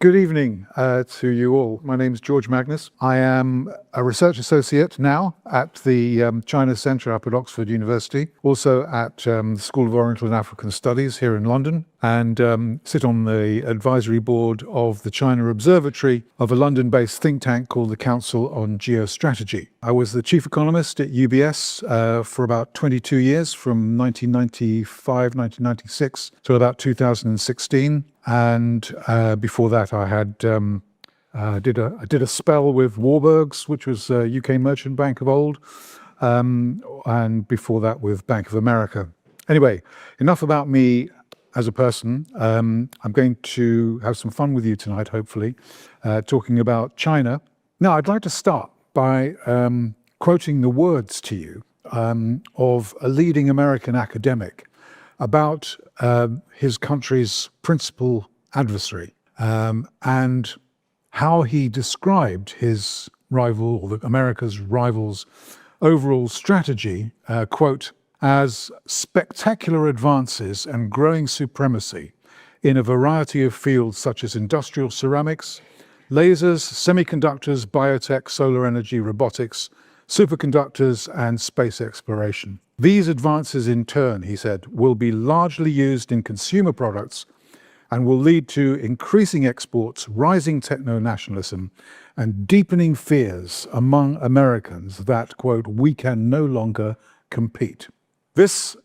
Good evening to you all. My name is George Magnus. I am a research associate now at the China Centre up at Oxford University, also at the School of Oriental and African Studies here in London, and sit on the advisory board of the China Observatory of a London-based think tank called the Council on Geostrategy. I was the chief economist at UBS for about 22 years, from 1995, 1996 to about 2016. And before that, I had did a spell with Warburgs, which was a UK merchant bank of old, and before that with Bank of America. Anyway, enough about me as a person. I'm going to have some fun with you tonight, hopefully, talking about China. Now, I'd like to start by quoting the words to you of a leading American academic about his country's principal adversary and how he described his rival, or America's rival's overall strategy, quote, as spectacular advances and growing supremacy in a variety of fields such as industrial ceramics, lasers, semiconductors, biotech, solar energy, robotics, superconductors, and space exploration. These advances in turn, he said, will be largely used in consumer products and will lead to increasing exports, rising techno-nationalism, and deepening fears among Americans that, quote, we can no longer compete. This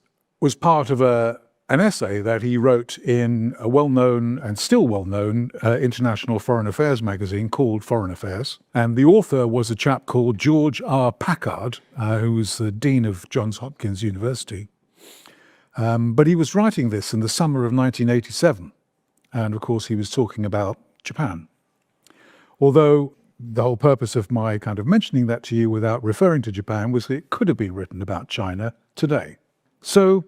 was part of an essay that he wrote in a well-known and still well-known international foreign affairs magazine called Foreign Affairs. And the author was a chap called George R. Packard, who was the dean of Johns Hopkins University. But he was writing this in the summer of 1987. And of course, he was talking about Japan. Although the whole purpose of my kind of mentioning that to you without referring to Japan was that it could have been written about China today. So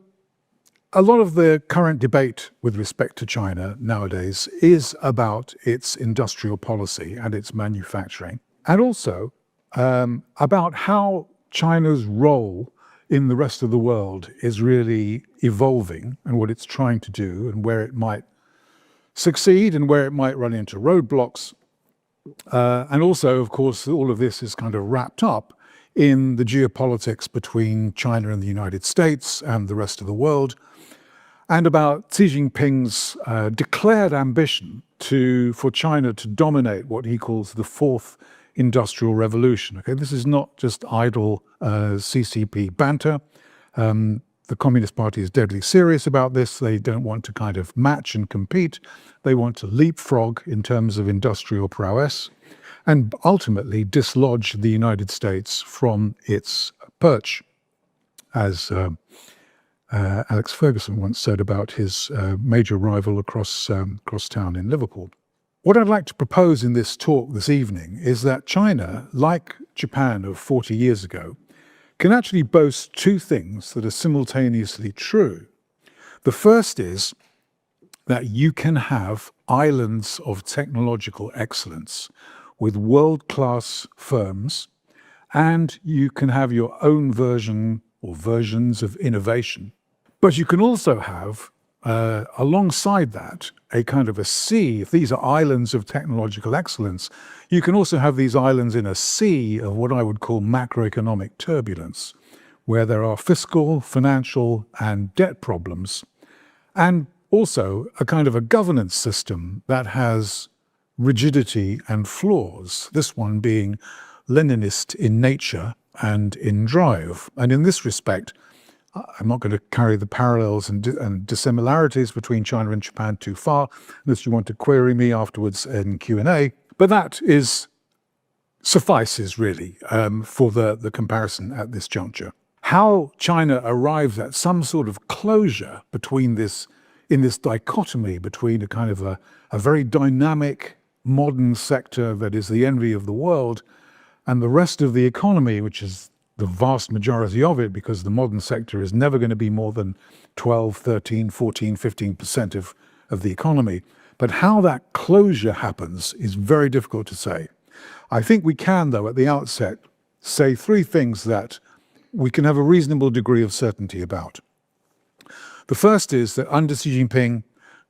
a lot of the current debate with respect to China nowadays is about its industrial policy and its manufacturing, and also about how China's role in the rest of the world is really evolving and what it's trying to do and where it might succeed and where it might run into roadblocks. And also, of course, all of this is kind of wrapped up in the geopolitics between China and the United States and the rest of the world, and about Xi Jinping's declared ambition for China to dominate what he calls the fourth industrial revolution. Okay, this is not just idle CCP banter. The Communist Party is deadly serious about this. They don't want to kind of match and compete. They want to leapfrog in terms of industrial prowess and ultimately dislodge the United States from its perch, as Alex Ferguson once said about his major rival across town in Liverpool. What I'd like to propose in this talk this evening is that China, like Japan of 40 years ago, can actually boast two things that are simultaneously true. The first is that you can have islands of technological excellence with world-class firms, and you can have your own version or versions of innovation. But you can also have, alongside that, a kind of a sea. If these are islands of technological excellence, you can also have these islands in a sea of what I would call macroeconomic turbulence, where there are fiscal, financial, and debt problems, and also a kind of a governance system that has rigidity and flaws, this one being Leninist in nature and in drive. And in this respect, I'm not going to carry the parallels and dissimilarities between China and Japan too far, unless you want to query me afterwards in Q&A. But that suffices really for the comparison at this juncture. How China arrives at some sort of closure between in this dichotomy between a kind of a very dynamic modern sector that is the envy of the world and the rest of the economy, which is the vast majority of it, because the modern sector is never going to be more than 12, 13, 14, 15% of the economy. But how that closure happens is very difficult to say. I think we can, though, at the outset, say three things that we can have a reasonable degree of certainty about. The first is that under Xi Jinping,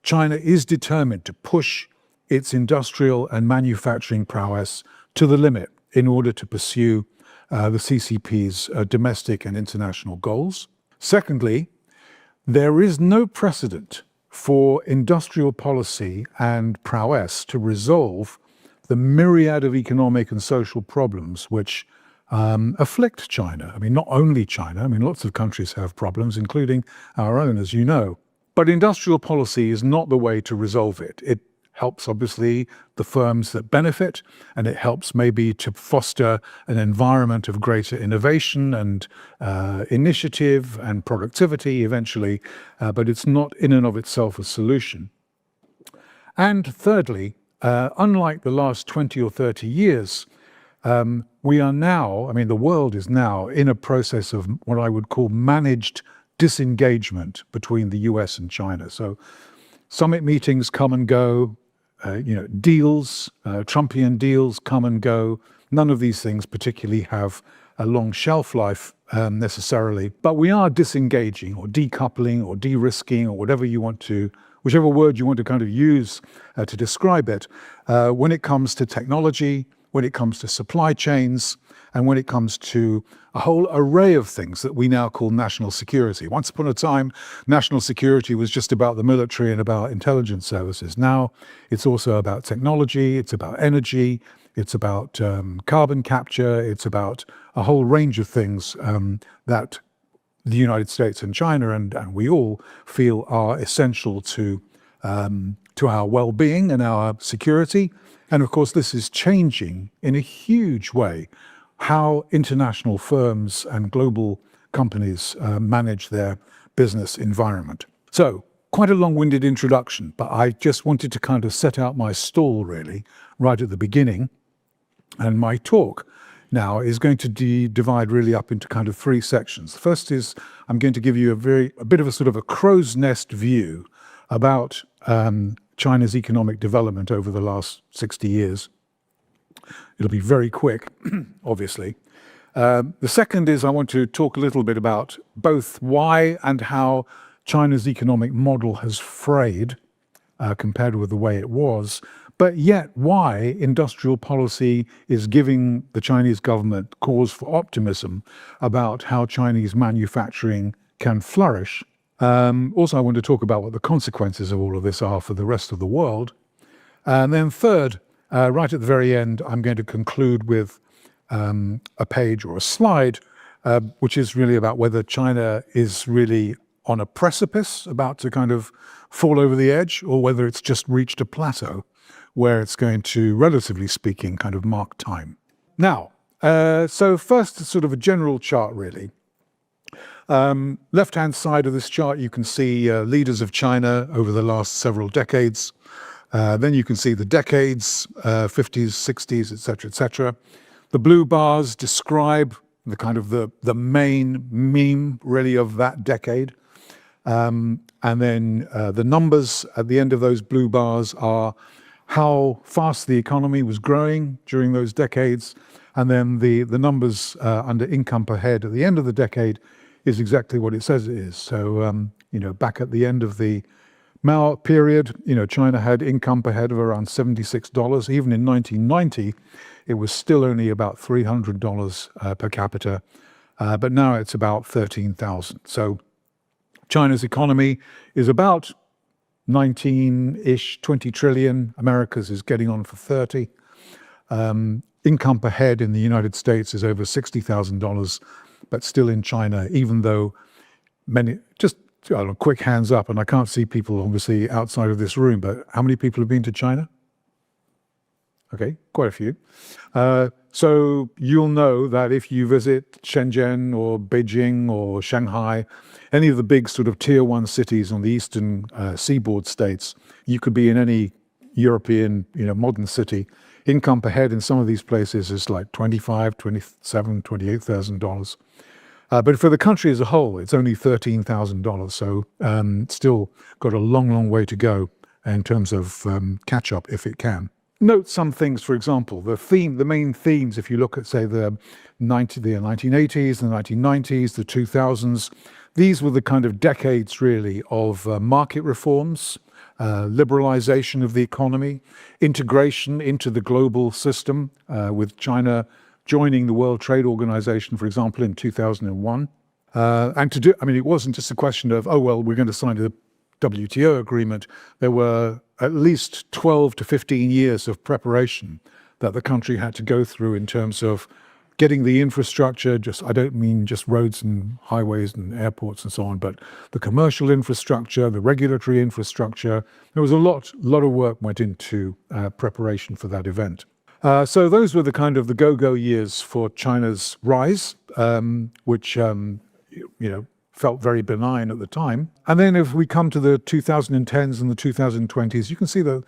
China is determined to push its industrial and manufacturing prowess to the limit in order to pursue the CCP's domestic and international goals. Secondly, there is no precedent for industrial policy and prowess to resolve the myriad of economic and social problems which afflict China. I mean, not only China, I mean, lots of countries have problems, including our own, as you know. But industrial policy is not the way to resolve it. It helps, obviously, the firms that benefit, and it helps maybe to foster an environment of greater innovation and initiative and productivity eventually, but it's not in and of itself a solution. And thirdly, unlike the last 20 or 30 years, we are now, I mean, the world is now in a process of what I would call managed disengagement between the US and China. So summit meetings come and go, deals, Trumpian deals come and go. None of these things particularly have a long shelf life necessarily, but we are disengaging or decoupling or de-risking or whatever whichever word you want to kind of use to describe it, when it comes to technology, when it comes to supply chains, and when it comes to a whole array of things that we now call national security. Once upon a time, national security was just about the military and about intelligence services. Now it's also about technology, it's about energy, it's about carbon capture, it's about a whole range of things that the United States and China and we all feel are essential to our well-being and our security. And of course, this is changing in a huge way how international firms and global companies manage their business environment. So, quite a long-winded introduction, but I just wanted to kind of set out my stall, really, right at the beginning. And my talk now is going to divide really up into kind of three sections. The first is I'm going to give you a bit of a sort of a crow's nest view about China's economic development over the last 60 years. It'll be very quick, obviously. The second is I want to talk a little bit about both why and how China's economic model has frayed compared with the way it was, but yet why industrial policy is giving the Chinese government cause for optimism about how Chinese manufacturing can flourish. Also, I want to talk about what the consequences of all of this are for the rest of the world. And then third, right at the very end, I'm going to conclude with a page or a slide, which is really about whether China is really on a precipice about to kind of fall over the edge, or whether it's just reached a plateau where it's going to, relatively speaking, kind of mark time. Now, so first, sort of a general chart, really. Left-hand side of this chart, you can see leaders of China over the last several decades. Then you can see the decades, 50s, 60s, etc., etc. The blue bars describe the kind of the main meme, really, of that decade. And then the numbers at the end of those blue bars are how fast the economy was growing during those decades. And then the numbers under income per head at the end of the decade is exactly what it says it is. So, back at the end of the Mao period, China had income per head of around $76. Even in 1990, it was still only about $300 per capita. But now it's about 13,000. So China's economy is about 19-ish, 20 trillion. America's is getting on for 30. Income per head in the United States is over $60,000, but still in China, even though many, just quick hands up, and I can't see people obviously outside of this room, but how many people have been to China? Okay, quite a few. So you'll know that if you visit Shenzhen or Beijing or Shanghai, any of the big sort of tier one cities on the eastern seaboard states, you could be in any European, modern city. Income per head in some of these places is like $25,000, $27,000, $28,000. But for the country as a whole, it's only $13,000. So still got a long, long way to go in terms of catch up if it can. Note some things, for example, the main themes, if you look at, say, the 1980s, the 1990s, the 2000s, these were the kind of decades, really, of market reforms, liberalization of the economy, integration into the global system, with China joining the World Trade Organization, for example, in 2001. And to do, I mean, it wasn't just a question of, oh, well, we're going to sign the WTO agreement. There were at least 12 to 15 years of preparation that the country had to go through in terms of getting the infrastructure, I don't mean just roads and highways and airports and so on, but the commercial infrastructure, the regulatory infrastructure. There was a lot of work went into preparation for that event. So those were the kind of the go-go years for China's rise, which felt very benign at the time. And then if we come to the 2010s and the 2020s, you can see that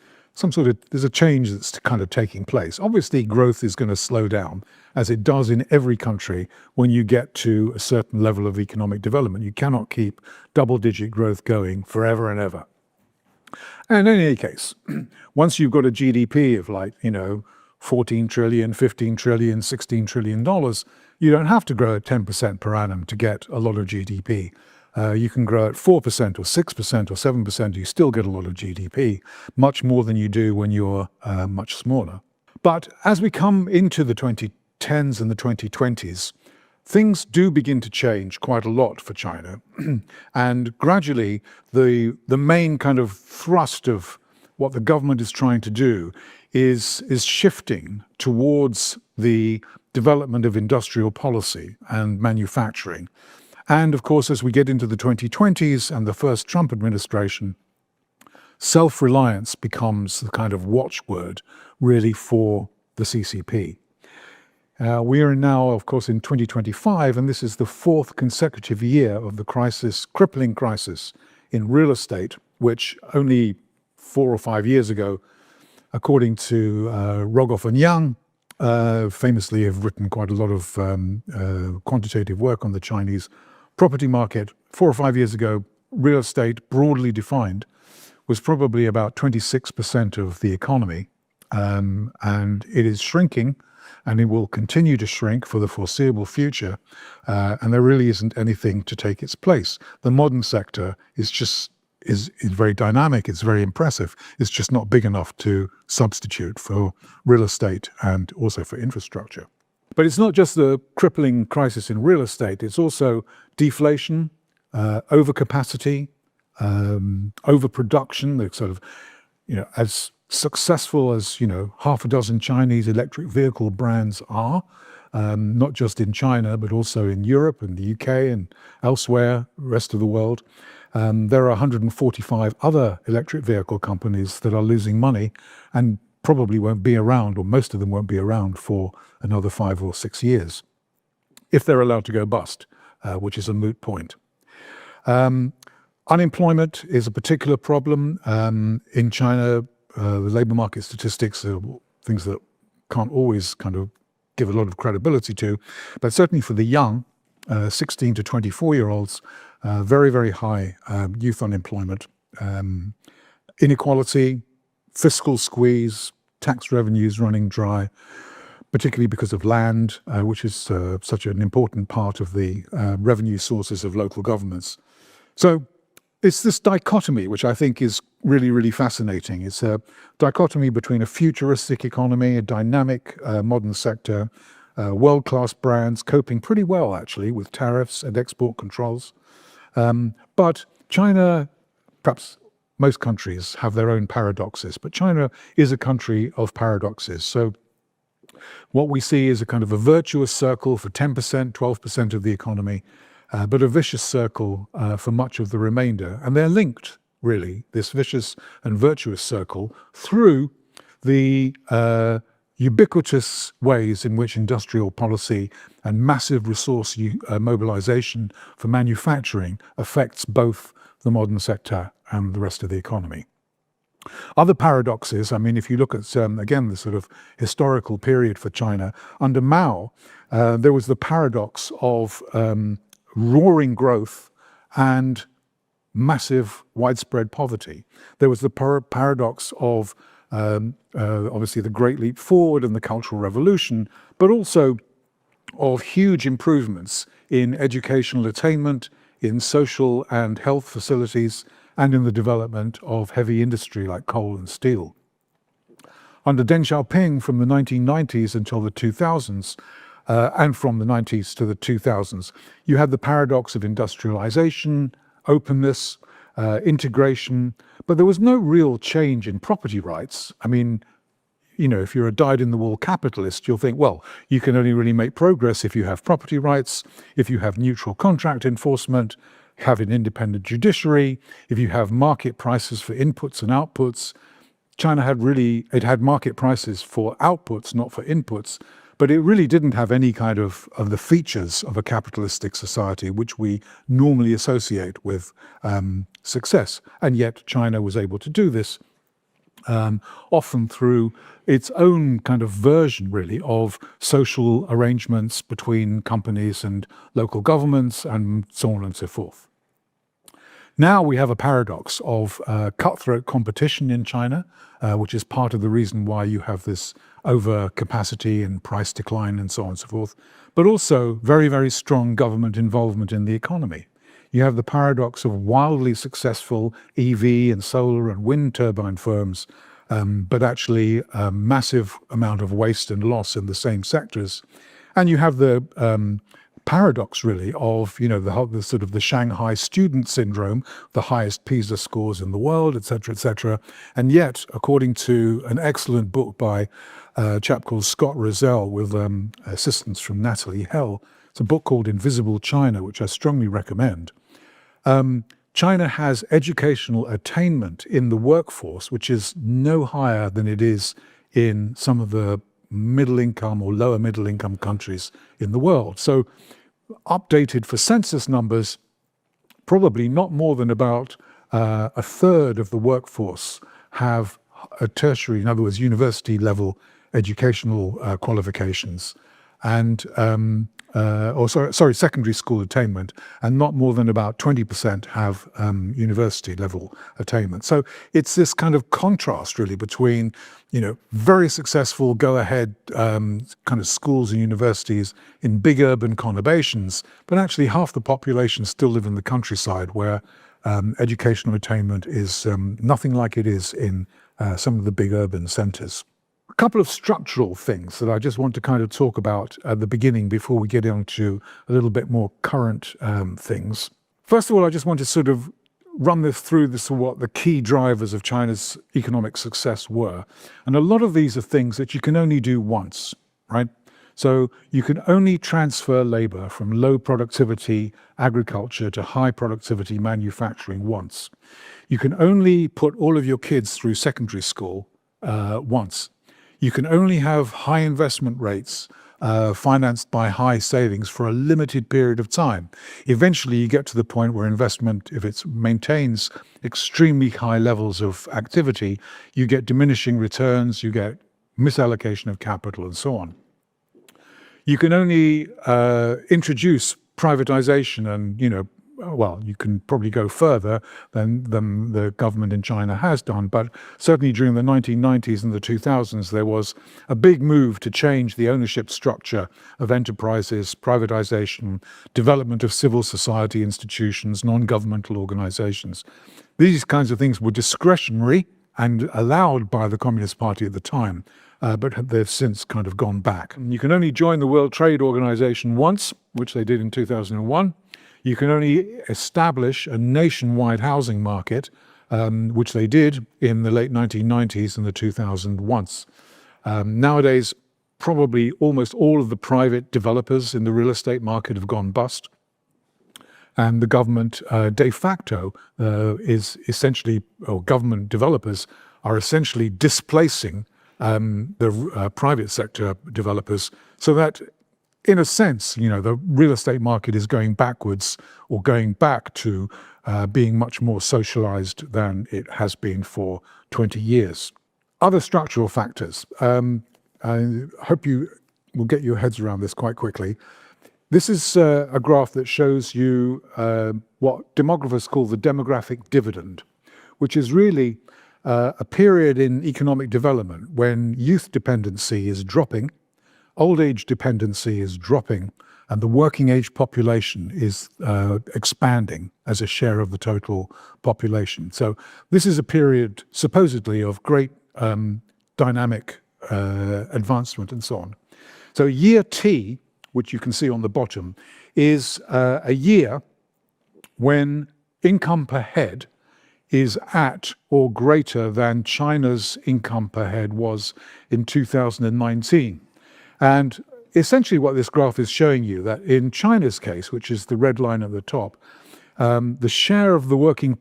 there's a change that's kind of taking place. Obviously, growth is going to slow down, as it does in every country when you get to a certain level of economic development. You cannot keep double-digit growth going forever and ever. And in any case, once you've got a GDP of 14 trillion, 15 trillion, $16 trillion, you don't have to grow at 10% per annum to get a lot of GDP. You can grow at 4% or 6% or 7%, you still get a lot of GDP, much more than you do when you're much smaller. But as we come into the 2010s and the 2020s, things do begin to change quite a lot for China. And gradually, the main kind of thrust of what the government is trying to do is shifting towards the development of industrial policy and manufacturing. And of course, as we get into the 2020s and the first Trump administration, self-reliance becomes the kind of watchword really for the CCP. We are now, of course, in 2025, and this is the fourth consecutive year of the crippling crisis in real estate, which only 4 or 5 years ago, according to Rogoff and Young, famously have written quite a lot of quantitative work on the Chinese property market. 4 or 5 years ago, real estate, broadly defined, was probably about 26% of the economy. And it is shrinking, and it will continue to shrink for the foreseeable future. And there really isn't anything to take its place. The modern sector is very dynamic, it's very impressive. It's just not big enough to substitute for real estate and also for infrastructure. But it's not just the crippling crisis in real estate, it's also deflation, overcapacity, overproduction. The sort of, as successful as, half a dozen Chinese electric vehicle brands are, not just in China, but also in Europe and the UK and elsewhere, rest of the world. There are 145 other electric vehicle companies that are losing money and probably won't be around, or most of them won't be around for another 5 or 6 years, if they're allowed to go bust, which is a moot point. Unemployment is a particular problem. In China, the labor market statistics are things that can't always kind of give a lot of credibility to, but certainly for the young, 16 to 24-year-olds, very, very high youth unemployment, inequality, fiscal squeeze, tax revenues running dry, particularly because of land, which is such an important part of the revenue sources of local governments. So it's this dichotomy, which I think is really, really fascinating. It's a dichotomy between a futuristic economy, a dynamic modern sector, world-class brands coping pretty well, actually, with tariffs and export controls. But China, perhaps most countries have their own paradoxes, but China is a country of paradoxes. So what we see is a kind of a virtuous circle for 10%, 12% of the economy, but a vicious circle for much of the remainder. And they're linked, really, this vicious and virtuous circle, through the ubiquitous ways in which industrial policy and massive resource mobilization for manufacturing affects both the modern sector and the rest of the economy. Other paradoxes, I mean, if you look at, again, the sort of historical period for China, under Mao, there was the paradox of roaring growth and massive widespread poverty. There was the paradox of obviously the Great Leap Forward and the Cultural Revolution, but also of huge improvements in educational attainment, in social and health facilities, and in the development of heavy industry like coal and steel. Under Deng Xiaoping from the 1990s until the 2000s, and from the 90s to the 2000s, you had the paradox of industrialization, openness, integration, but there was no real change in property rights. I mean, you know, if you're a dyed-in-the-wool capitalist, you'll think, well, you can only really make progress if you have property rights, if you have neutral contract enforcement, have an independent judiciary, if you have market prices for inputs and outputs. China had market prices for outputs, not for inputs, but it really didn't have any kind of the features of a capitalistic society, which we normally associate with success. And yet China was able to do this, often through its own kind of version, really, of social arrangements between companies and local governments and so on and so forth. Now we have a paradox of cutthroat competition in China, which is part of the reason why you have this overcapacity and price decline and so on and so forth, but also very, very strong government involvement in the economy. You have the paradox of wildly successful EV and solar and wind turbine firms, but actually a massive amount of waste and loss in the same sectors. And you have the paradox, really, of, you know, the sort of the Shanghai student syndrome, the highest PISA scores in the world, etc., etc. And yet, according to an excellent book by a chap called Scott Rozelle with assistance from Natalie Hell, it's a book called Invisible China, which I strongly recommend. China has educational attainment in the workforce, which is no higher than it is in some of the middle-income or lower middle-income countries in the world. So updated for census numbers, probably not more than about a third of the workforce have a tertiary, in other words, university-level educational qualifications, and secondary school attainment, and not more than about 20% have university-level attainment. So it's this kind of contrast, really, between, you know, very successful go-ahead kind of schools and universities in big urban conurbations, but actually half the population still live in the countryside, where educational attainment is nothing like it is in some of the big urban centres. A couple of structural things that I just want to kind of talk about at the beginning before we get into a little bit more current things. First of all, I just want to sort of run this through what the key drivers of China's economic success were. And a lot of these are things that you can only do once, right? So you can only transfer labor from low productivity agriculture to high productivity manufacturing once. You can only put all of your kids through secondary school once. You can only have high investment rates financed by high savings for a limited period of time. Eventually, you get to the point where investment, if it maintains extremely high levels of activity, you get diminishing returns, you get misallocation of capital, and so on. You can only introduce privatization and, you know, well, you can probably go further than the government in China has done, but certainly during the 1990s and the 2000s, there was a big move to change the ownership structure of enterprises, privatization, development of civil society institutions, non-governmental organizations. These kinds of things were discretionary and allowed by the Communist Party at the time, but they've since kind of gone back. You can only join the World Trade Organization once, which they did in 2001. You can only establish a nationwide housing market, which they did in the late 1990s and the 2000s once. Nowadays, probably almost all of the private developers in the real estate market have gone bust. And the government de facto is essentially, or government developers are essentially displacing the private sector developers, so that in a sense, you know, the real estate market is going backwards or going back to being much more socialized than it has been for 20 years. Other structural factors. I hope you will get your heads around this quite quickly. This is a graph that shows you what demographers call the demographic dividend, which is really a period in economic development when youth dependency is dropping, old age dependency is dropping and the working age population is expanding as a share of the total population. So this is a period supposedly of great dynamic advancement and so on. So year T, which you can see on the bottom, is a year when income per head is at or greater than China's income per head was in 2019. And essentially what this graph is showing you, that in China's case, which is the red line at the top, the share of the working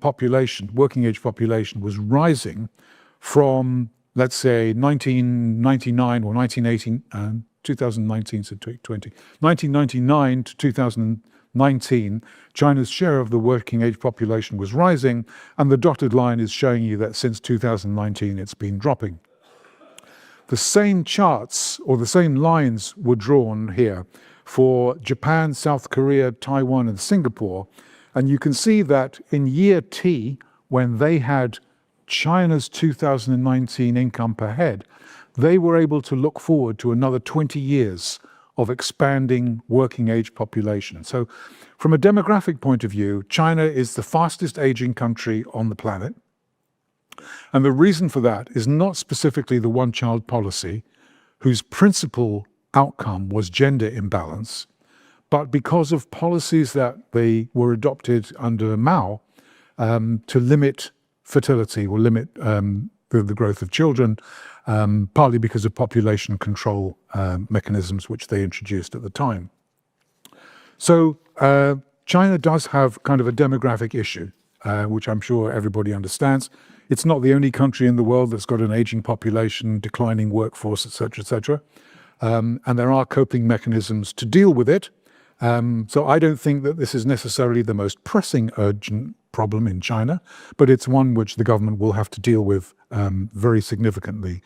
age population was rising from, let's say, 1999 or 1918, 2019 to 2020, 1999 to 2019, China's share of the working age population was rising, and the dotted line is showing you that since 2019 it's been dropping. The same charts or the same lines were drawn here for Japan, South Korea, Taiwan, and Singapore, and you can see that in year T, when they had China's 2019 income per head, they were able to look forward to another 20 years of expanding working age population. So from a demographic point of view, China is the fastest aging country on the planet. And the reason for that is not specifically the one-child policy, whose principal outcome was gender imbalance, but because of policies that they were adopted under Mao to limit fertility or limit the growth of children, partly because of population control mechanisms which they introduced at the time. So China does have kind of a demographic issue, which I'm sure everybody understands. It's not the only country in the world that's got an aging population, declining workforce, etc., etc. And there are coping mechanisms to deal with it. So I don't think that this is necessarily the most pressing, urgent problem in China, but it's one which the government will have to deal with very significantly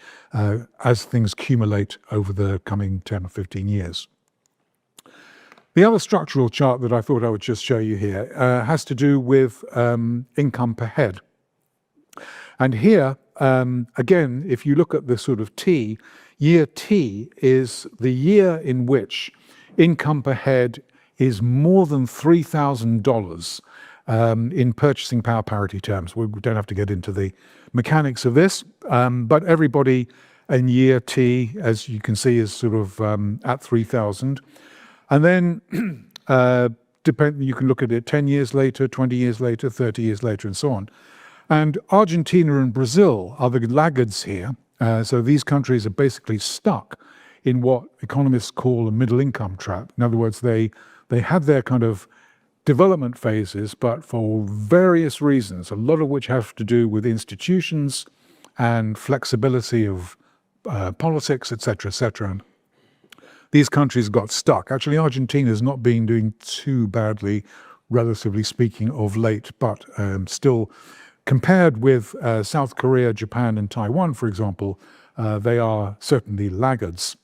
as things accumulate over the coming 10 or 15 years. The other structural chart that I thought I would just show you here has to do with income per head. And here, again, if you look at the sort of T, year T is the year in which income per head is more than $3,000 in purchasing power parity terms. We don't have to get into the mechanics of this, but everybody in year T, as you can see, is sort of at 3,000. And then you can look at it 10 years later, 20 years later, 30 years later, and so on. And Argentina and Brazil are the laggards here. So these countries are basically stuck in what economists call a middle income trap. In other words, they had their kind of development phases, but for various reasons, a lot of which have to do with institutions and flexibility of politics, etc., etc. These countries got stuck. Actually, Argentina has not been doing too badly, relatively speaking, of late, but still, compared with South Korea, Japan, and Taiwan, for example, they are certainly laggards.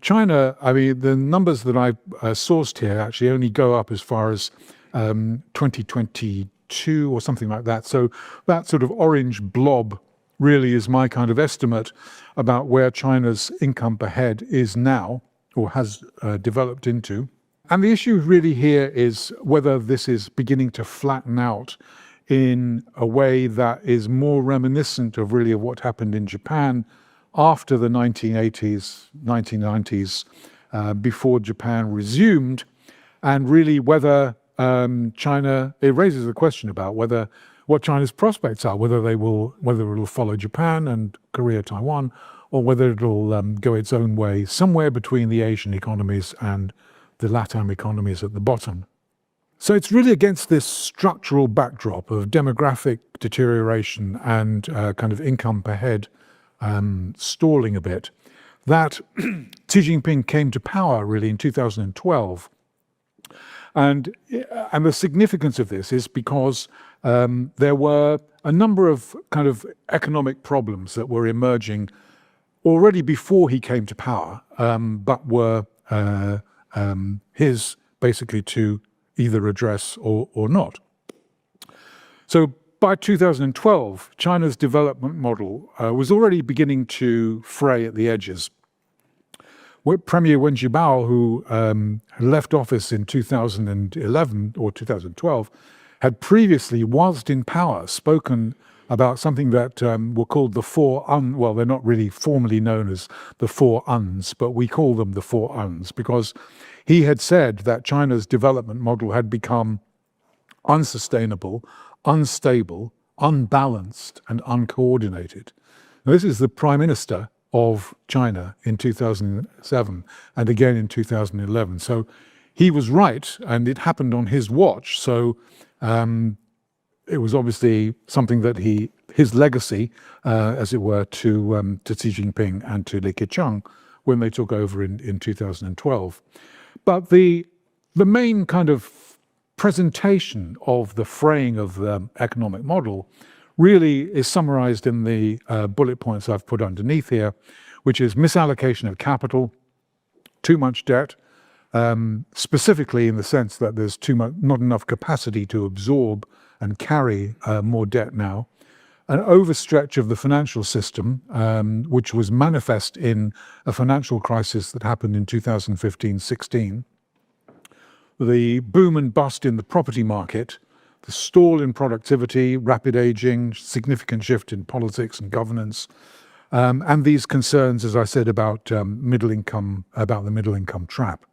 China, I mean, the numbers that I've sourced here actually only go up as far as 2022 or something like that. So that sort of orange blob really is my kind of estimate about where China's income per head is now, or has developed into. And the issue really here is whether this is beginning to flatten out in a way that is more reminiscent of really of what happened in Japan after the 1980s, 1990s, before Japan resumed, and really whether China, it raises a question about what China's prospects are, whether it will follow Japan and Korea, Taiwan, or whether it'll go its own way, somewhere between the Asian economies and the LATAM economies at the bottom. So it's really against this structural backdrop of demographic deterioration and kind of income per head stalling a bit, that Xi Jinping came to power really in 2012. And the significance of this is because there were a number of kind of economic problems that were emerging already before he came to power, but were his basically to either address or not. So by 2012, China's development model was already beginning to fray at the edges. Premier Wen Jiabao, who left office in 2011 or 2012, had previously, whilst in power, spoken about something that were called the four well, they're not really formally known as the four uns, but we call them the four uns, because he had said that China's development model had become unsustainable, unstable, unbalanced, and uncoordinated. Now, this is the Prime Minister of China in 2007 and again in 2011. So he was right, and it happened on his watch. So it was obviously something that his legacy, as it were, to Xi Jinping and to Li Keqiang when they took over in 2012. But the main kind of presentation of the fraying of the economic model really is summarized in the bullet points I've put underneath here, which is misallocation of capital, too much debt, specifically in the sense that there's not enough capacity to absorb and carry more debt now, an overstretch of the financial system, which was manifest in a financial crisis that happened in 2015-16, the boom and bust in the property market, the stall in productivity, rapid aging, significant shift in politics and governance, and these concerns, as I said, about the middle income trap.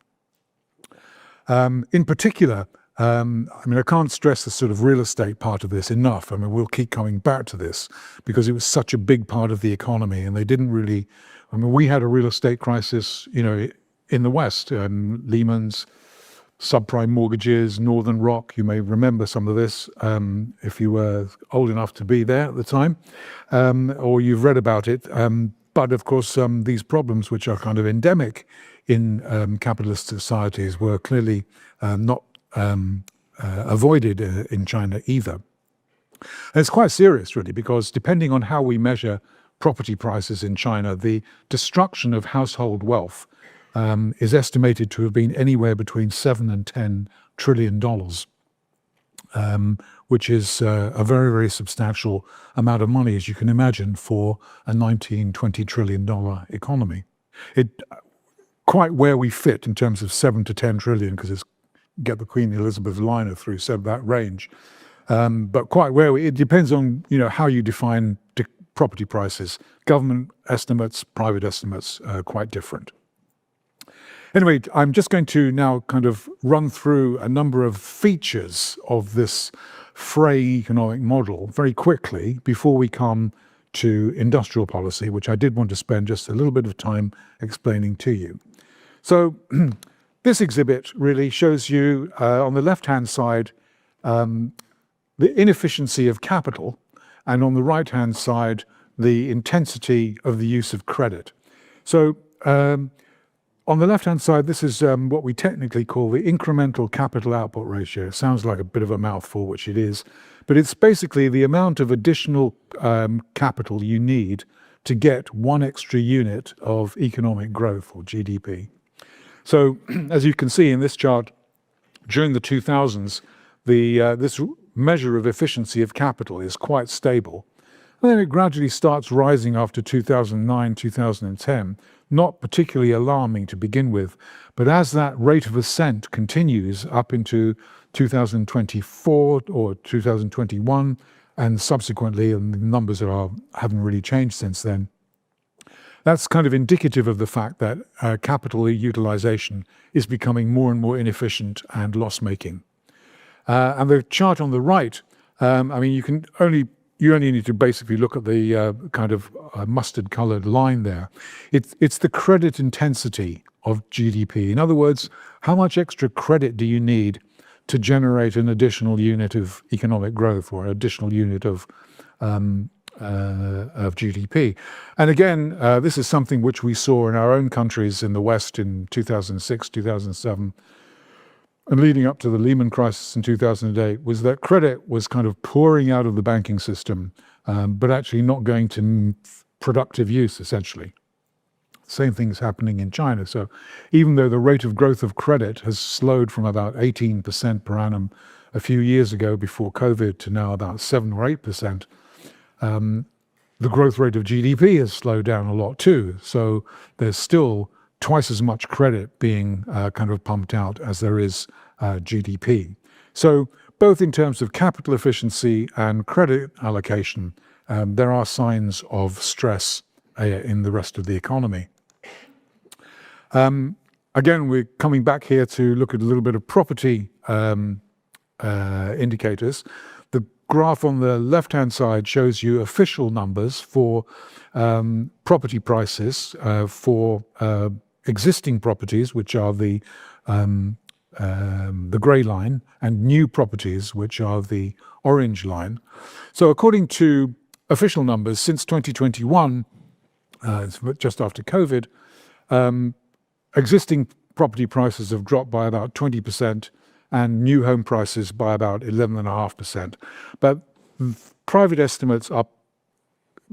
In particular, I can't stress the sort of real estate part of this enough. We'll keep coming back to this because it was such a big part of the economy, and they didn't really. We had a real estate crisis, in the West, Lehman's, subprime mortgages, Northern Rock. You may remember some of this if you were old enough to be there at the time, or you've read about it. But of course, these problems, which are kind of endemic in capitalist societies, were clearly not avoided in China either. And it's quite serious, really, because depending on how we measure property prices in China, the destruction of household wealth is estimated to have been anywhere between $7 and $10 trillion, which is a very, very substantial amount of money, as you can imagine, for a $19-20 trillion economy. Quite where we fit in terms of 7 to 10 trillion, because it's get the Queen Elizabeth liner through that range, but quite where it depends on how you define property prices. Government estimates, private estimates, quite different. Anyway, I'm just going to now kind of run through a number of features of this fray economic model very quickly before we come to industrial policy, which I did want to spend just a little bit of time explaining to you. So this exhibit really shows you on the left-hand side the inefficiency of capital, and on the right-hand side the intensity of the use of credit. So on the left-hand side, this is what we technically call the incremental capital output ratio. It sounds like a bit of a mouthful, which it is, but it's basically the amount of additional capital you need to get one extra unit of economic growth, or GDP. So, as you can see in this chart, during the 2000s, this measure of efficiency of capital is quite stable. And then it gradually starts rising after 2009, 2010, not particularly alarming to begin with. But as that rate of ascent continues up into 2024 or 2021, and subsequently, and the numbers haven't really changed since then, that's kind of indicative of the fact that capital utilization is becoming more and more inefficient and loss-making. And the chart on the right, you only need to basically look at the kind of mustard-colored line there. It's the credit intensity of GDP. In other words, how much extra credit do you need to generate an additional unit of economic growth or an additional unit of GDP? And again, this is something which we saw in our own countries in the West in 2006, 2007, and leading up to the Lehman crisis in 2008, was that credit was kind of pouring out of the banking system, but actually not going to productive use, essentially. Same thing is happening in China. So even though the rate of growth of credit has slowed from about 18% per annum a few years ago before COVID to now about 7 or 8%, the growth rate of GDP has slowed down a lot too. So there's still twice as much credit being kind of pumped out as there is GDP. So both in terms of capital efficiency and credit allocation, there are signs of stress in the rest of the economy. Again, we're coming back here to look at a little bit of property indicators. The graph on the left-hand side shows you official numbers for property prices for existing properties, which are the grey line, and new properties, which are the orange line. So according to official numbers, since 2021, just after COVID, existing property prices have dropped by about 20% and new home prices by about 11.5%. But private estimates are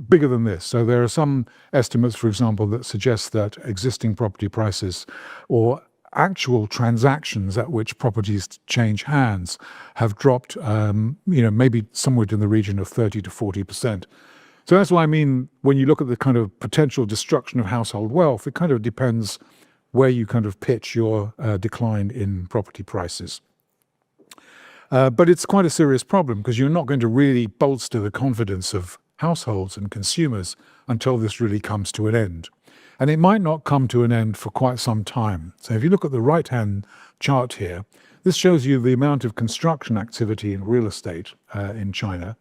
bigger than this. So there are some estimates, for example, that suggest that existing property prices or actual transactions at which properties change hands have dropped, maybe somewhere in the region of 30 to 40%. So that's why I mean, when you look at the kind of potential destruction of household wealth, it kind of depends where you kind of pitch your decline in property prices. But it's quite a serious problem because you're not going to really bolster the confidence of households and consumers until this really comes to an end. And it might not come to an end for quite some time. So if you look at the right-hand chart here, this shows you the amount of construction activity in real estate in China.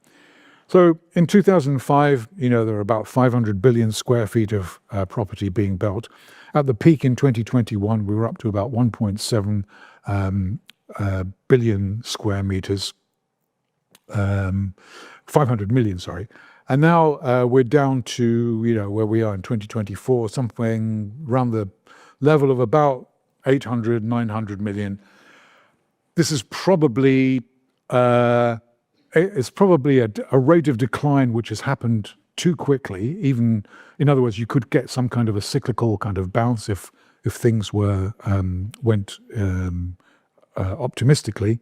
So in 2005, there were about 500 billion square feet of property being built. At the peak in 2021, we were up to about 1.7 billion square meters, 500 million, sorry. And now we're down to, where we are in 2024, something around the level of about 800, 900 million. This is probably a rate of decline which has happened too quickly. Even, in other words, you could get some kind of a cyclical kind of bounce if things went optimistically.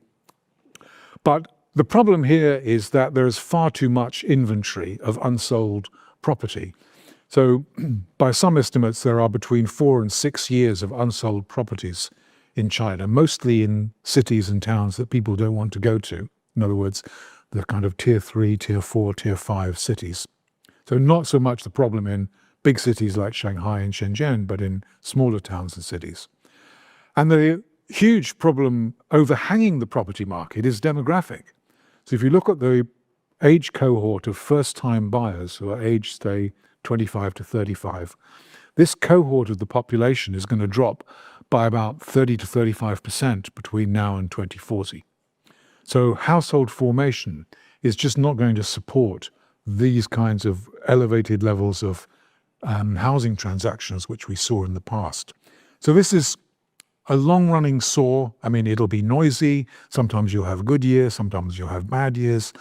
But the problem here is that there is far too much inventory of unsold property. So by some estimates, there are between 4 and 6 years of unsold properties in China, mostly in cities and towns that people don't want to go to. In other words, the kind of tier 3, tier 4, tier 5 cities. So not so much the problem in big cities like Shanghai and Shenzhen, but in smaller towns and cities. And the huge problem overhanging the property market is demographic. So if you look at the age cohort of first-time buyers who are aged, say, 25 to 35, this cohort of the population is going to drop by about 30 to 35% between now and 2040. So household formation is just not going to support these kinds of elevated levels of housing transactions which we saw in the past. So this is a long-running saw. I mean, it'll be noisy. Sometimes you'll have good years, sometimes you'll have bad years.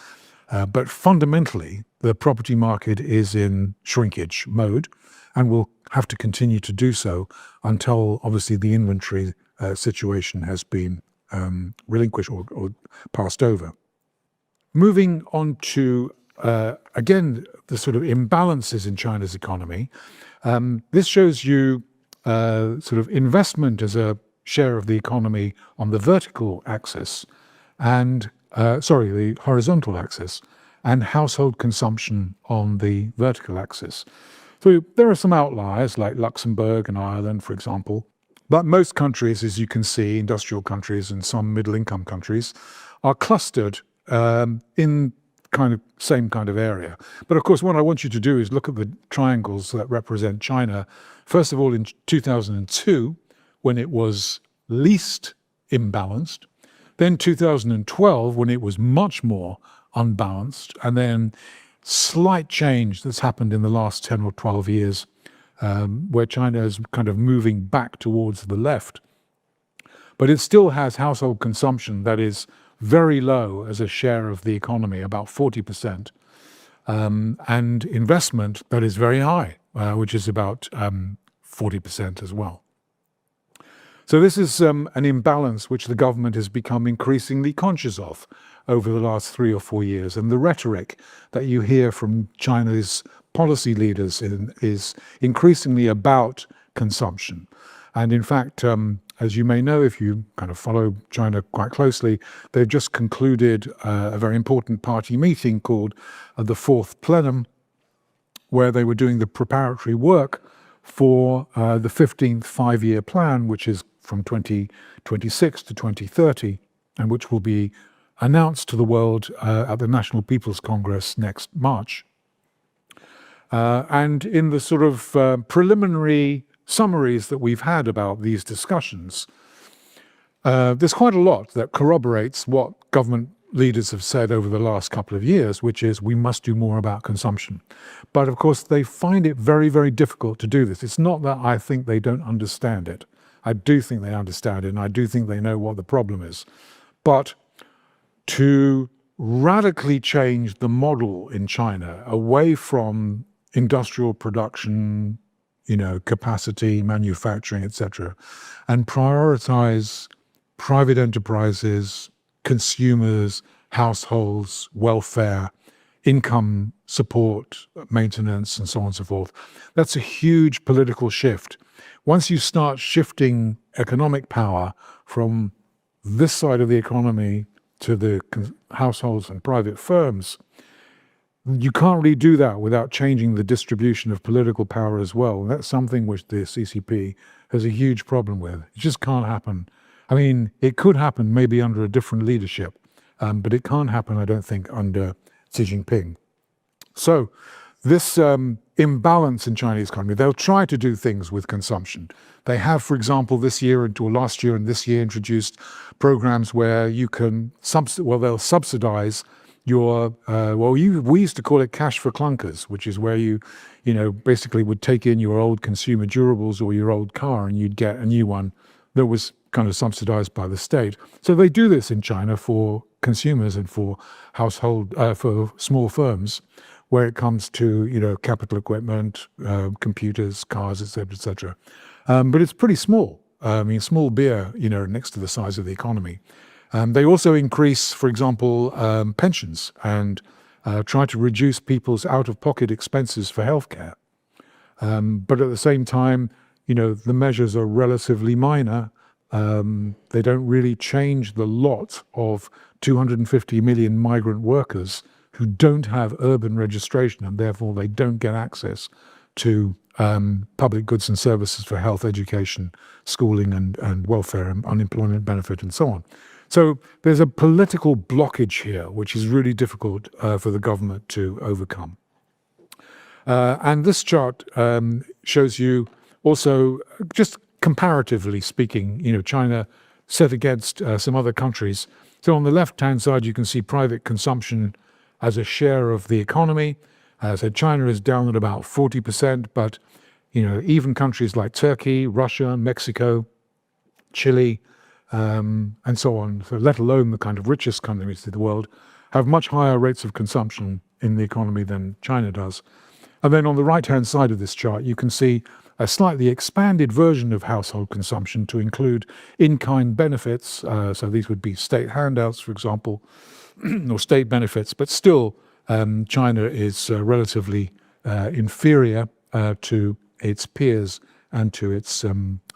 But fundamentally, the property market is in shrinkage mode and will have to continue to do so until, obviously, the inventory situation has been relinquished or passed over. Moving on to, again, the sort of imbalances in China's economy. This shows you sort of investment as a share of the economy on the vertical axis and, the horizontal axis, and household consumption on the vertical axis. So there are some outliers like Luxembourg and Ireland, for example. But most countries, as you can see, industrial countries and some middle-income countries, are clustered in same kind of area. But of course, what I want you to do is look at the triangles that represent China. First of all, in 2002, when it was least imbalanced, then 2012, when it was much more unbalanced, and then slight change that's happened in the last 10 or 12 years, where China is kind of moving back towards the left. But it still has household consumption that is very low as a share of the economy, about 40%, and investment that is very high, which is about 40% as well. So this is an imbalance which the government has become increasingly conscious of over the last 3 or 4 years. And the rhetoric that you hear from China's policy leaders is increasingly about consumption. And in fact, as you may know, if you kind of follow China quite closely, they've just concluded a very important party meeting called the Fourth Plenum, where they were doing the preparatory work for the 15th five-year plan, which is from 2026 to 2030, and which will be announced to the world at the National People's Congress next March. And in the sort of preliminary summaries that we've had about these discussions, there's quite a lot that corroborates what government leaders have said over the last couple of years, which is we must do more about consumption. But of course, they find it very, very difficult to do this. It's not that I think they don't understand it. I do think they understand it, and I do think they know what the problem is. But to radically change the model in China away from industrial production, capacity, manufacturing, etc., and prioritize private enterprises, consumers, households, welfare, income support, maintenance, and so on and so forth. That's a huge political shift. Once you start shifting economic power from this side of the economy to the households and private firms, you can't really do that without changing the distribution of political power as well. And that's something which the CCP has a huge problem with. It just can't happen. I mean, it could happen maybe under a different leadership, but it can't happen, I don't think, under Xi Jinping. So this imbalance in Chinese economy, they'll try to do things with consumption. They have, for example, this year or last year and this year introduced programs where you can, they'll subsidize your, we used to call it cash for clunkers, which is where you basically would take in your old consumer durables or your old car and you'd get a new one that was kind of subsidized by the state. So they do this in China for consumers and for for small firms, where it comes to capital equipment, computers, cars, etc. But it's pretty small. I mean, small beer, next to the size of the economy. They also increase, for example, pensions and try to reduce people's out-of-pocket expenses for healthcare. But at the same time, the measures are relatively minor. They don't really change the lot of 250 million migrant workers who don't have urban registration, and therefore they don't get access to public goods and services for health, education, schooling, and welfare and unemployment benefit and so on. So there's a political blockage here, which is really difficult for the government to overcome. And this chart shows you also, just comparatively speaking, China set against some other countries. So on the left-hand side, you can see private consumption as a share of the economy. So China is down at about 40%, but even countries like Turkey, Russia, Mexico, Chile, and so on, so let alone the kind of richest countries in the world, have much higher rates of consumption in the economy than China does. And then on the right-hand side of this chart, you can see a slightly expanded version of household consumption to include in-kind benefits. So these would be state handouts, for example, or state benefits, but still China is relatively inferior to its peers and to its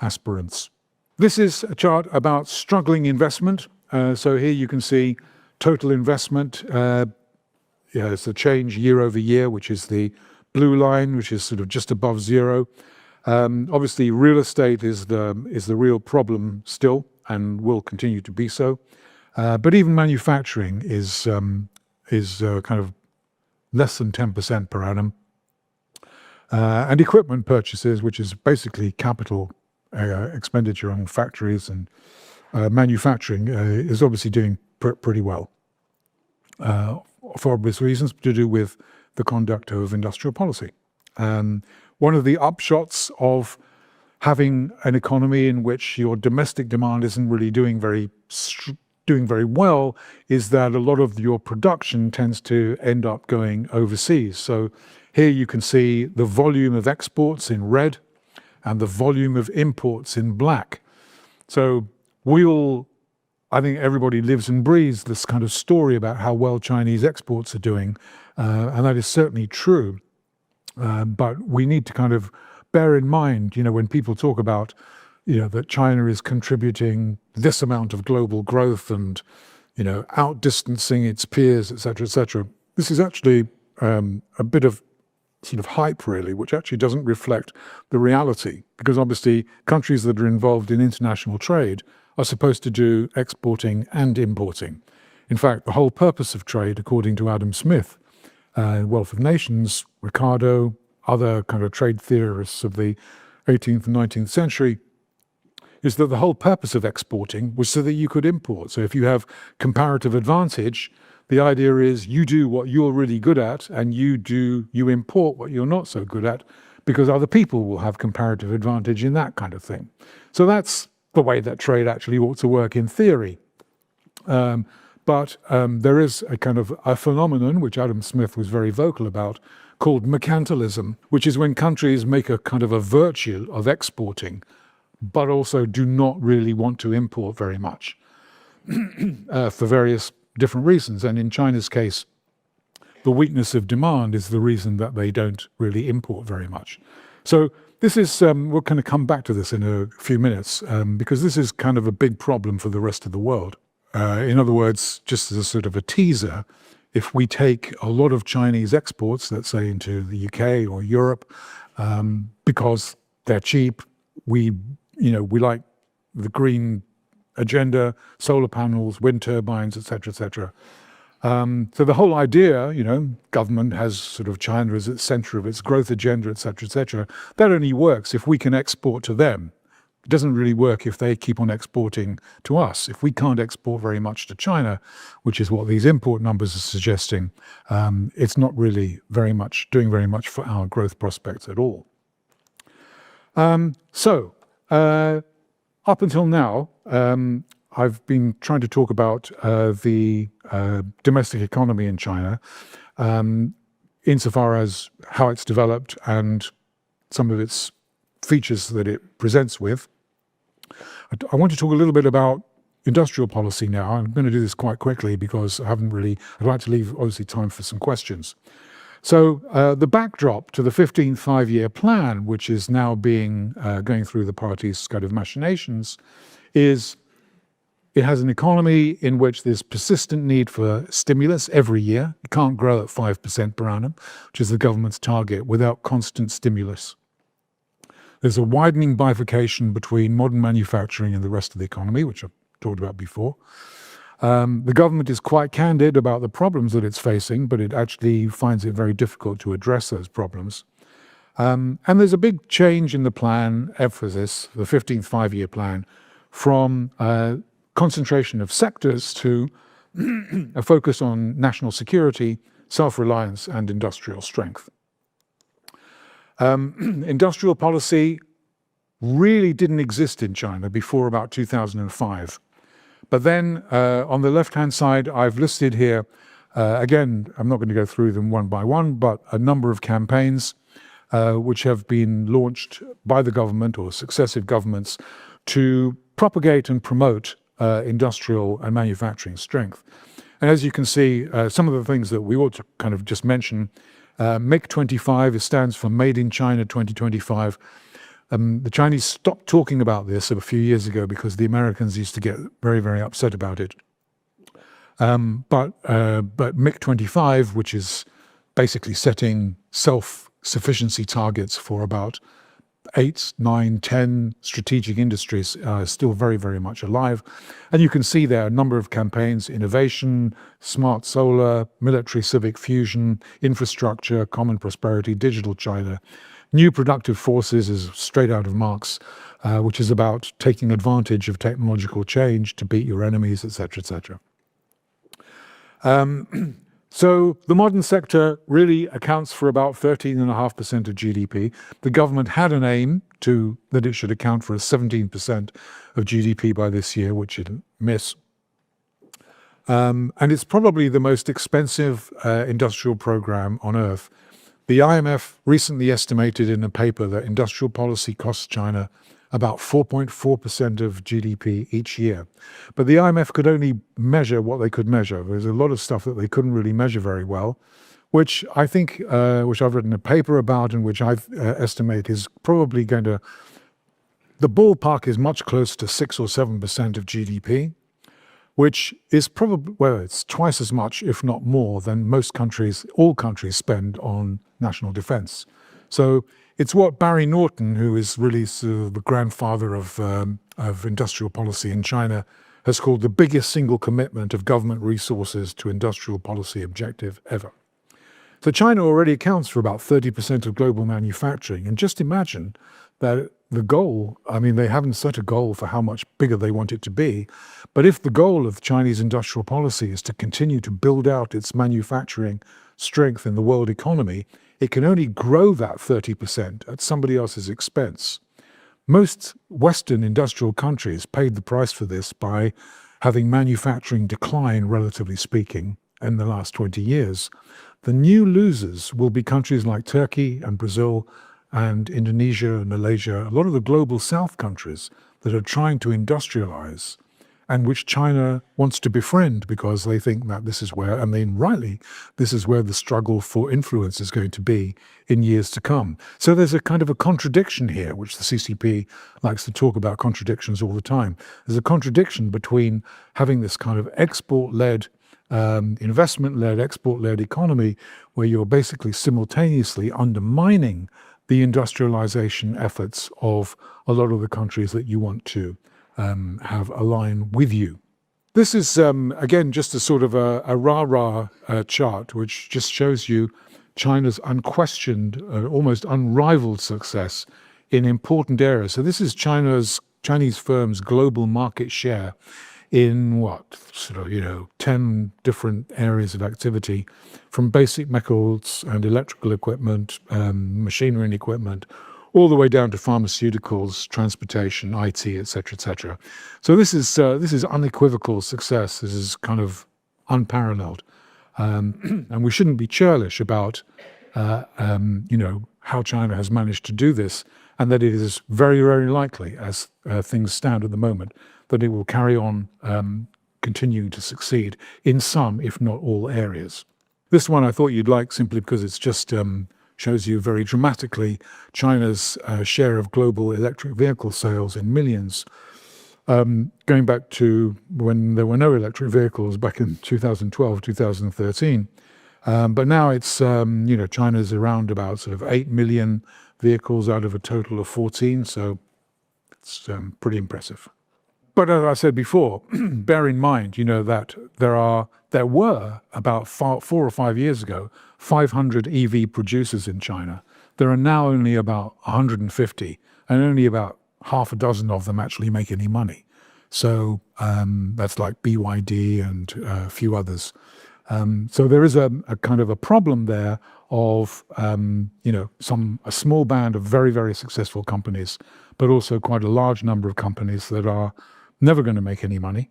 aspirants. This is a chart about struggling investment. So here you can see total investment. It's a change year over year, which is the blue line, which is sort of just above zero. Obviously, real estate is the real problem still, and will continue to be so. But even manufacturing is kind of less than 10% per annum. And equipment purchases, which is basically capital expenditure on factories and manufacturing, is obviously doing pretty well, for obvious reasons to do with the conduct of industrial policy. One of the upshots of having an economy in which your domestic demand isn't really doing very well is that a lot of your production tends to end up going overseas. So here you can see the volume of exports in red and the volume of imports in black. So I think everybody lives and breathes this kind of story about how well Chinese exports are doing, and that is certainly true. But we need to kind of bear in mind, when people talk about, that China is contributing this amount of global growth and, outdistancing its peers, et cetera, this is actually a bit of sort of hype, really, which actually doesn't reflect the reality, because obviously countries that are involved in international trade are supposed to do exporting and importing. In fact, the whole purpose of trade, according to Adam Smith, Wealth of Nations, Ricardo, other kind of trade theorists of the 18th and 19th century, is that the whole purpose of exporting was so that you could import. So if you have comparative advantage, the idea is you do what you're really good at and you import what you're not so good at, because other people will have comparative advantage in that kind of thing. So that's the way that trade actually ought to work in theory. But there is a kind of a phenomenon, which Adam Smith was very vocal about, called mercantilism, which is when countries make a kind of a virtue of exporting, but also do not really want to import very much for various different reasons. And in China's case, the weakness of demand is the reason that they don't really import very much. So this is, we're going to come back to this in a few minutes, because this is kind of a big problem for the rest of the world. In other words, just as a sort of a teaser, if we take a lot of Chinese exports, let's say into the UK or Europe, because they're cheap, we like the green agenda, solar panels, wind turbines, et cetera. So the whole idea, government has sort of China as its center of its growth agenda, et cetera, that only works if we can export to them. It doesn't really work if they keep on exporting to us. If we can't export very much to China, which is what these import numbers are suggesting, it's not really doing very much for our growth prospects at all. Up until now, I've been trying to talk about the domestic economy in China, insofar as how it's developed and some of its features that it presents with. I want to talk a little bit about industrial policy now. I'm going to do this quite quickly because I'd like to leave obviously time for some questions. So the backdrop to the 15th five-year plan, which is now going through the party's kind of machinations, is it has an economy in which there's persistent need for stimulus every year. You can't grow at 5% per annum, which is the government's target, without constant stimulus. There's a widening bifurcation between modern manufacturing and the rest of the economy, which I've talked about before. The government is quite candid about the problems that it's facing, but it actually finds it very difficult to address those problems. And there's a big change in the plan, emphasis, the 15th five-year plan, from concentration of sectors to a focus on national security, self-reliance, and industrial strength. Industrial policy really didn't exist in China before about 2005. But then on the left-hand side, I've listed here, again, I'm not going to go through them one by one, but a number of campaigns which have been launched by the government or successive governments to propagate and promote industrial and manufacturing strength. And as you can see, some of the things that we ought to kind of just mention, MIC 25, it stands for Made in China 2025. The Chinese stopped talking about this a few years ago because the Americans used to get very, very upset about it. But MIC 25, which is basically setting self-sufficiency targets for about 8, 9, 10 strategic industries, still very, very much alive. And you can see there a number of campaigns: innovation, smart solar, military civic fusion, infrastructure, common prosperity, digital China. New productive forces is straight out of Marx, which is about taking advantage of technological change to beat your enemies, et cetera. So the modern sector really accounts for about 13.5% of GDP. The government had an aim that it should account for 17% of GDP by this year, which it missed. And it's probably the most expensive industrial program on earth. The IMF recently estimated in a paper that industrial policy costs China about 4.4% of GDP each year. But the IMF could only measure what they could measure. There's a lot of stuff that they couldn't really measure very well, which I think, which I've written a paper about and which I estimate is probably going to, the ballpark is much closer to 6 or 7% of GDP, which is probably, well, it's twice as much, if not more, than most countries, all countries spend on national defense. So it's what Barry Norton, who is really sort of the grandfather of industrial policy in China, has called the biggest single commitment of government resources to industrial policy objective ever. So China already accounts for about 30% of global manufacturing. And just imagine that the goal, I mean, they haven't set a goal for how much bigger they want it to be, but if the goal of Chinese industrial policy is to continue to build out its manufacturing strength in the world economy, it can only grow that 30% at somebody else's expense. Most Western industrial countries paid the price for this by having manufacturing decline, relatively speaking, in the last 20 years. The new losers will be countries like Turkey and Brazil and Indonesia and Malaysia, a lot of the global South countries that are trying to industrialize and which China wants to befriend because they think that this is where, I mean, rightly, this is where the struggle for influence is going to be in years to come. So there's a kind of a contradiction here, which the CCP likes to talk about contradictions all the time. There's a contradiction between having this kind of export-led, investment-led, export-led economy where you're basically simultaneously undermining the industrialization efforts of a lot of the countries that you want to have align with you. This is, again, just a sort of a rah-rah chart, which just shows you China's unquestioned, almost unrivaled success in important areas. So this is Chinese firms' global market share in what, sort of, 10 different areas of activity, from basic metals and electrical equipment, machinery and equipment, all the way down to pharmaceuticals, transportation, IT, etc., etc. So this is unequivocal success. This is kind of unparalleled, and we shouldn't be churlish about how China has managed to do this, and that it is very, very likely, as things stand at the moment, that it will carry on continuing to succeed in some, if not all, areas. This one I thought you'd like simply because it's just shows you very dramatically China's share of global electric vehicle sales in millions, going back to when there were no electric vehicles back in 2012, 2013. But now it's, China's around about sort of 8 million vehicles out of a total of 14, so it's pretty impressive. But as I said before, bear in mind, that there were about 4 or 5 years ago, 500 EV producers in China. There are now only about 150, and only about half a dozen of them actually make any money. So that's like BYD and a few others. So there is a kind of a problem there of, a small band of very, very successful companies, but also quite a large number of companies that are never going to make any money.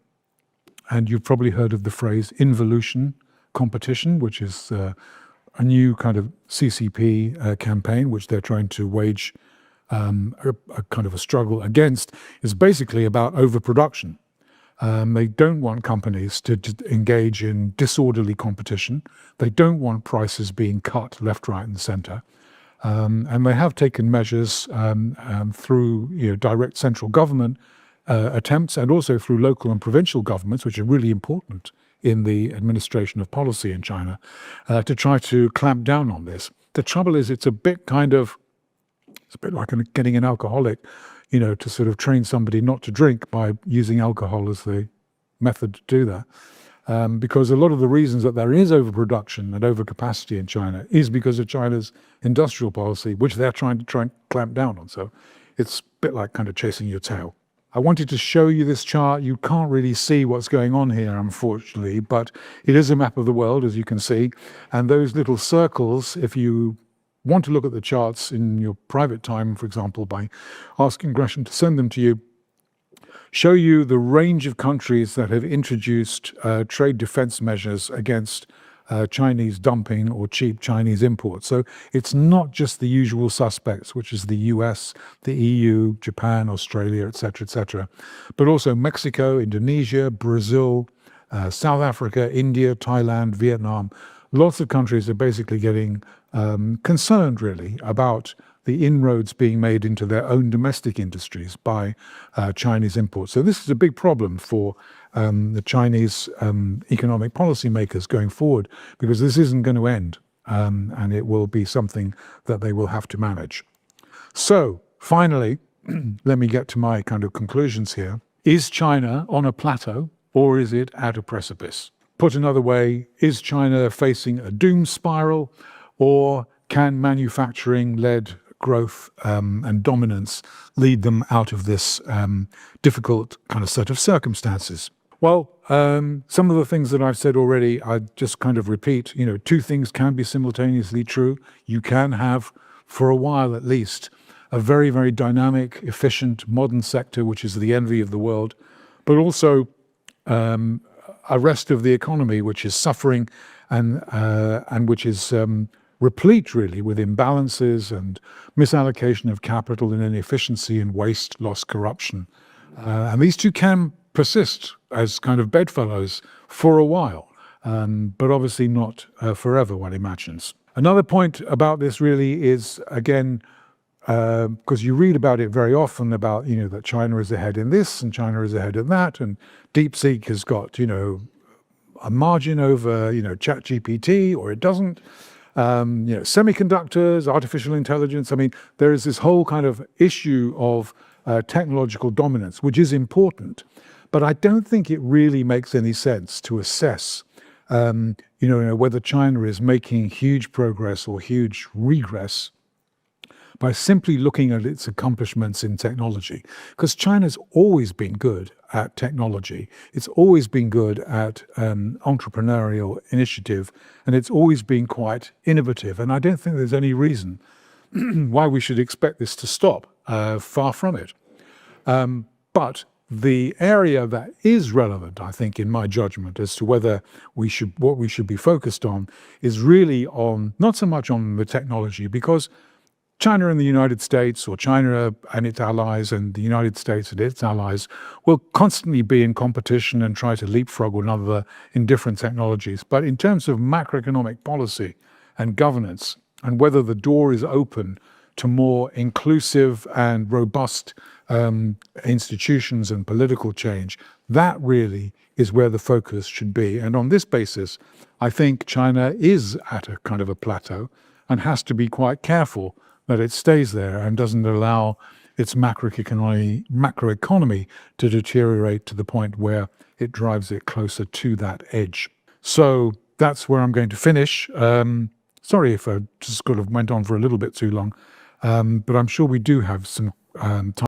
And you've probably heard of the phrase involution competition, which is a new kind of CCP campaign, which they're trying to wage a kind of a struggle against, is basically about overproduction. They don't want companies to engage in disorderly competition. They don't want prices being cut left, right, and center. And they have taken measures through direct central government attempts and also through local and provincial governments, which are really important in the administration of policy in China, to try to clamp down on this. The trouble is it's a bit like getting an alcoholic, to sort of train somebody not to drink by using alcohol as the method to do that. Because a lot of the reasons that there is overproduction and overcapacity in China is because of China's industrial policy, which they're trying to clamp down on. So it's a bit like kind of chasing your tail. I wanted to show you this chart. You can't really see what's going on here, unfortunately, but it is a map of the world, as you can see. And those little circles, if you want to look at the charts in your private time, for example, by asking Gresham to send them to you, show you the range of countries that have introduced trade defense measures against Chinese dumping or cheap Chinese imports. So it's not just the usual suspects, which is the US, the EU, Japan, Australia, etc., but also Mexico, Indonesia, Brazil, South Africa, India, Thailand, Vietnam, lots of countries are basically getting concerned really about the inroads being made into their own domestic industries by Chinese imports. So this is a big problem for the Chinese economic policymakers going forward, because this isn't going to end, and it will be something that they will have to manage. So finally, let me get to my kind of conclusions here. Is China on a plateau, or is it at a precipice? Put another way, is China facing a doom spiral, or can manufacturing-led growth and dominance lead them out of this difficult kind of set of circumstances? Well, some of the things that I've said already, I just kind of repeat. Two things can be simultaneously true. You can have, for a while at least, a very, very dynamic, efficient, modern sector, which is the envy of the world, but also a rest of the economy which is suffering and which is replete really with imbalances and misallocation of capital and inefficiency and waste, loss, corruption. And these two can persist as kind of bedfellows for a while, but obviously not forever, one imagines. Another point about this really is, again, because you read about it very often about, that China is ahead in this and China is ahead in that, and DeepSeek has got, a margin over, ChatGPT, or it doesn't. Semiconductors, artificial intelligence. I mean, there is this whole kind of issue of technological dominance, which is important, but I don't think it really makes any sense to assess, whether China is making huge progress or huge regress by simply looking at its accomplishments in technology. Because China's always been good at technology. It's always been good at entrepreneurial initiative, and it's always been quite innovative. And I don't think there's any reason why we should expect this to stop. Far from it. But the area that is relevant, I think, in my judgment, as to whether what we should be focused on is really on, not so much on the technology, because China and the United States, or China and its allies and the United States and its allies, will constantly be in competition and try to leapfrog one another in different technologies. But in terms of macroeconomic policy and governance, and whether the door is open to more inclusive and robust institutions and political change, that really is where the focus should be. And on this basis, I think China is at a kind of a plateau and has to be quite careful that it stays there and doesn't allow its macroeconomy to deteriorate to the point where it drives it closer to that edge. So that's where I'm going to finish. Sorry if I just sort of went on for a little bit too long, but I'm sure we do have some time